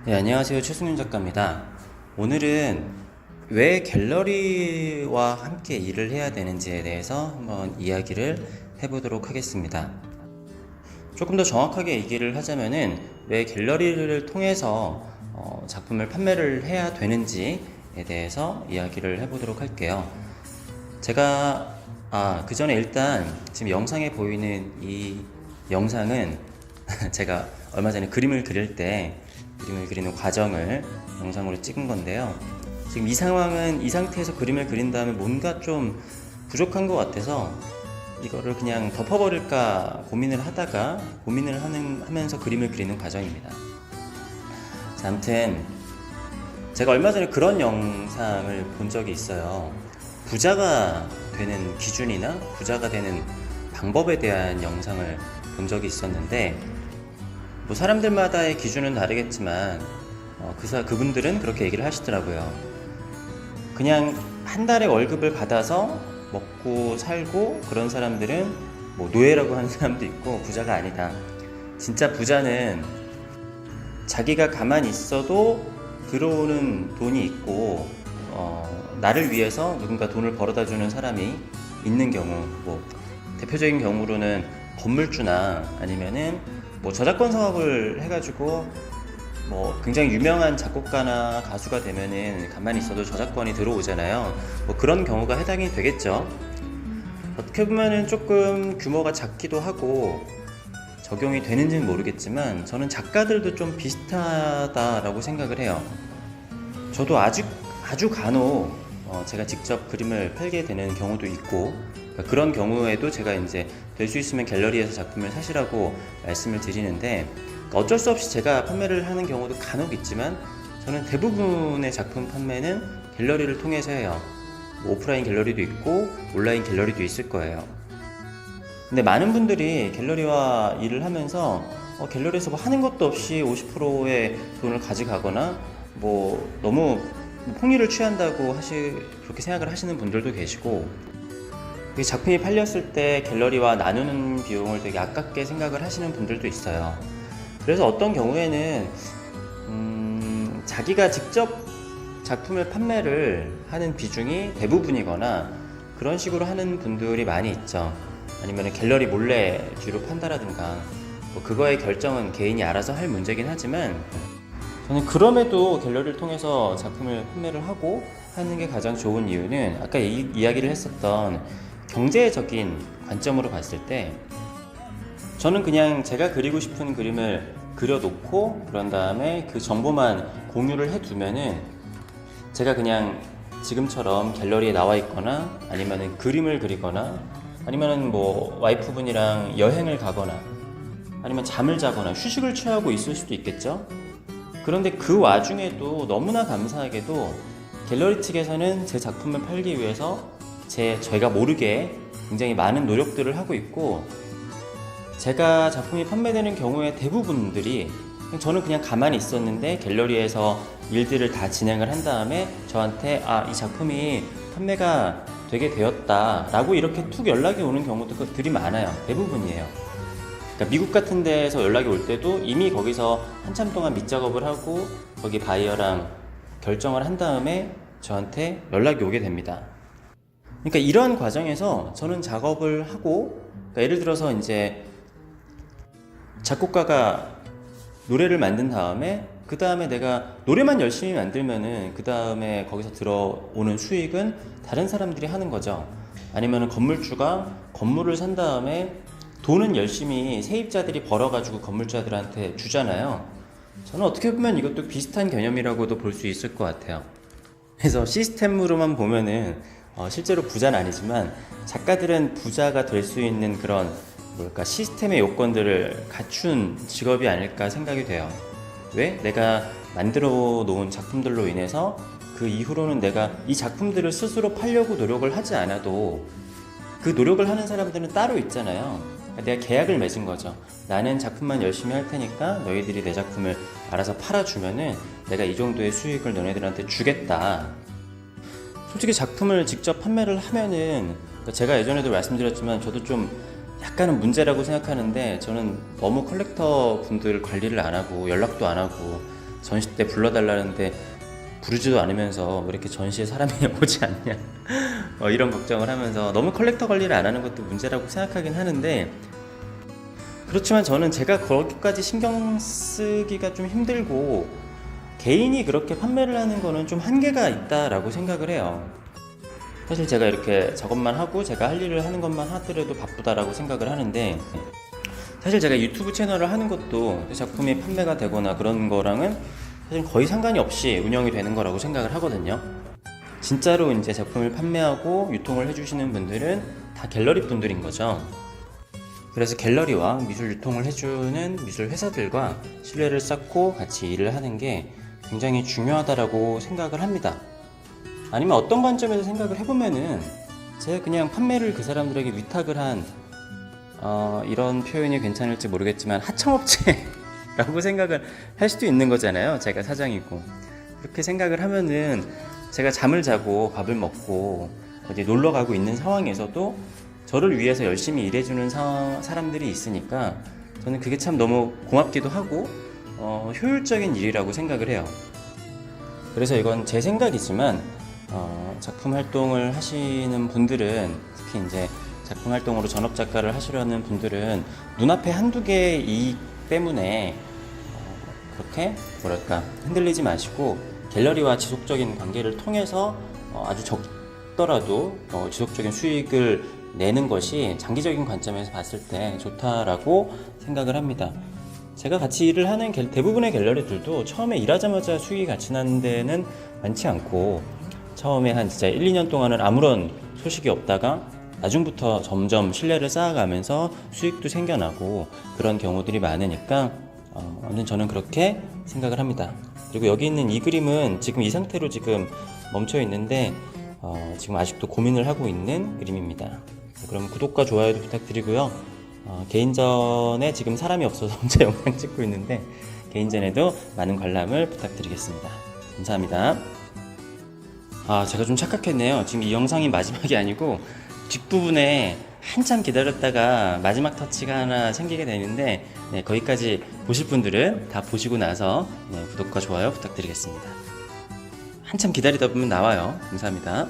네, 안녕하세요. 최승윤 작가입니다. 오늘은 왜 갤러리와 함께 일을 해야 되는지에 대해서 한번 이야기를 해보도록 하겠습니다. 조금 더 정확하게 얘기를 하자면은 왜 갤러리를 통해서 작품을 판매를 해야 되는지에 대해서 이야기를 해보도록 할게요. 제가 그 전에 일단 지금 영상에 보이는 이 영상은 제가 얼마 전에 그림을 그리는 과정을 영상으로 찍은 건데요. 지금 이 상황은 이 상태에서 그림을 그린 다음에 뭔가 좀 부족한 것 같아서 이거를 그냥 덮어버릴까 고민을 하면서 그림을 그리는 과정입니다. 자, 아무튼 제가 얼마 전에 그런 영상을 본 적이 있어요. 부자가 되는 기준이나 부자가 되는 방법에 대한 영상을 본 적이 있었는데, 뭐 사람들마다의 기준은 다르겠지만 그분들은 그렇게 얘기를 하시더라고요. 그냥 한 달에 월급을 받아서 먹고 살고 그런 사람들은 뭐 노예라고 하는 사람도 있고 부자가 아니다. 진짜 부자는 자기가 가만히 있어도 들어오는 돈이 있고 나를 위해서 누군가 돈을 벌어다 주는 사람이 있는 경우, 뭐 대표적인 경우로는 건물주나 아니면은 뭐 저작권 사업을 해가지고 뭐 굉장히 유명한 작곡가나 가수가 되면은 가만히 있어도 저작권이 들어오잖아요. 뭐 그런 경우가 해당이 되겠죠. 어떻게 보면은 조금 규모가 작기도 하고 적용이 되는지는 모르겠지만 저는 작가들도 좀 비슷하다라고 생각을 해요. 저도 아주 간혹 제가 직접 그림을 팔게 되는 경우도 있고, 그러니까 그런 경우에도 제가 이제 될 수 있으면 갤러리에서 작품을 사시라고 말씀을 드리는데, 그러니까 어쩔 수 없이 제가 판매를 하는 경우도 간혹 있지만 저는 대부분의 작품 판매는 갤러리를 통해서 해요. 뭐 오프라인 갤러리도 있고 온라인 갤러리도 있을 거예요. 근데 많은 분들이 갤러리와 일을 하면서 갤러리에서 뭐 하는 것도 없이 50%의 돈을 가져가거나 뭐 너무 폭리를 취한다고 그렇게 생각을 하시는 분들도 계시고, 작품이 팔렸을 때 갤러리와 나누는 비용을 되게 아깝게 생각을 하시는 분들도 있어요. 그래서 어떤 경우에는 자기가 직접 작품을 판매를 하는 비중이 대부분이거나 그런 식으로 하는 분들이 많이 있죠. 아니면 갤러리 몰래 뒤로 판다라든가, 뭐 그거의 결정은 개인이 알아서 할 문제긴 하지만 저는 그럼에도 갤러리를 통해서 작품을 판매를 하고 하는 게 가장 좋은 이유는 아까 이야기를 했었던 경제적인 관점으로 봤을 때, 저는 그냥 제가 그리고 싶은 그림을 그려놓고 그런 다음에 그 정보만 공유를 해두면은 제가 그냥 지금처럼 갤러리에 나와 있거나 아니면은 그림을 그리거나 아니면은 뭐 와이프분이랑 여행을 가거나 아니면 잠을 자거나 휴식을 취하고 있을 수도 있겠죠. 그런데 그 와중에도 너무나 감사하게도 갤러리 측에서는 제 작품을 팔기 위해서 저희가 모르게 굉장히 많은 노력들을 하고 있고, 제가 작품이 판매되는 경우에 대부분들이 저는 그냥 가만히 있었는데 갤러리에서 일들을 다 진행을 한 다음에 저한테 이 작품이 판매가 되게 되었다 라고 이렇게 툭 연락이 오는 경우들이 많아요. 대부분이에요. 그러니까 미국 같은 데에서 연락이 올 때도 이미 거기서 한참 동안 밑작업을 하고 거기 바이어랑 결정을 한 다음에 저한테 연락이 오게 됩니다. 그러니까 이러한 과정에서 저는 작업을 하고, 그러니까 예를 들어서 이제 작곡가가 노래를 만든 다음에 그 다음에 내가 노래만 열심히 만들면은 그 다음에 거기서 들어오는 수익은 다른 사람들이 하는 거죠. 아니면은 건물주가 건물을 산 다음에 돈은 열심히 세입자들이 벌어가지고 건물주들한테 주잖아요. 저는 어떻게 보면 이것도 비슷한 개념이라고도 볼 수 있을 것 같아요. 그래서 시스템으로만 보면은 실제로 부자는 아니지만 작가들은 부자가 될 수 있는 그런 시스템의 요건들을 갖춘 직업이 아닐까 생각이 돼요. 왜? 내가 만들어 놓은 작품들로 인해서 그 이후로는 내가 이 작품들을 스스로 팔려고 노력을 하지 않아도 그 노력을 하는 사람들은 따로 있잖아요. 내가 계약을 맺은 거죠. 나는 작품만 열심히 할 테니까 너희들이 내 작품을 알아서 팔아주면은 내가 이 정도의 수익을 너네들한테 주겠다. 솔직히 작품을 직접 판매를 하면은, 제가 예전에도 말씀드렸지만 저도 좀 약간은 문제라고 생각하는데, 저는 너무 컬렉터 분들 관리를 안 하고 연락도 안 하고 전시 때 불러달라는데 부르지도 않으면서 왜 이렇게 전시에 사람이 오지 않냐 이런 걱정을 하면서 너무 컬렉터 관리를 안 하는 것도 문제라고 생각하긴 하는데, 그렇지만 저는 제가 거기까지 신경 쓰기가 좀 힘들고 개인이 그렇게 판매를 하는 거는 좀 한계가 있다라고 생각을 해요. 사실 제가 이렇게 저것만 하고 제가 할 일을 하는 것만 하더라도 바쁘다라고 생각을 하는데, 사실 제가 유튜브 채널을 하는 것도 작품이 판매가 되거나 그런 거랑은 사실 거의 상관이 없이 운영이 되는 거라고 생각을 하거든요. 진짜로 이제 작품을 판매하고 유통을 해주시는 분들은 다 갤러리 분들인 거죠. 그래서 갤러리와 미술 유통을 해주는 미술 회사들과 신뢰를 쌓고 같이 일을 하는 게 굉장히 중요하다라고 생각을 합니다. 아니면 어떤 관점에서 생각을 해보면은 제가 그냥 판매를 그 사람들에게 위탁을 한 이런 표현이 괜찮을지 모르겠지만 하청업체라고 생각을 할 수도 있는 거잖아요. 제가 사장이고. 그렇게 생각을 하면은 제가 잠을 자고 밥을 먹고 어디 놀러 가고 있는 상황에서도 저를 위해서 열심히 일해주는 사람들이 있으니까 저는 그게 참 너무 고맙기도 하고 효율적인 일이라고 생각을 해요. 그래서 이건 제 생각이지만 작품 활동을 하시는 분들은, 특히 이제 작품 활동으로 전업 작가를 하시려는 분들은 눈앞에 한두 개의 이익 때문에 그렇게 흔들리지 마시고 갤러리와 지속적인 관계를 통해서 아주 적더라도 지속적인 수익을 내는 것이 장기적인 관점에서 봤을 때 좋다라고 생각을 합니다. 제가 같이 일을 하는 대부분의 갤러리들도 처음에 일하자마자 수익이 같이 나는 데는 많지 않고, 처음에 한 진짜 1, 2년 동안은 아무런 소식이 없다가 나중부터 점점 신뢰를 쌓아가면서 수익도 생겨나고 그런 경우들이 많으니까 아무튼 저는 그렇게 생각을 합니다. 그리고 여기 있는 이 그림은 지금 이 상태로 지금 멈춰 있는데 지금 아직도 고민을 하고 있는 그림입니다. 그럼 구독과 좋아요도 부탁드리고요. 개인전에 지금 사람이 없어서 혼자 영상 찍고 있는데 개인전에도 많은 관람을 부탁드리겠습니다. 감사합니다. 제가 좀 착각했네요. 지금 이 영상이 마지막이 아니고 뒷부분에 한참 기다렸다가 마지막 터치가 하나 생기게 되는데, 거기까지 보실 분들은 다 보시고 나서 구독과 좋아요 부탁드리겠습니다. 한참 기다리다 보면 나와요. 감사합니다.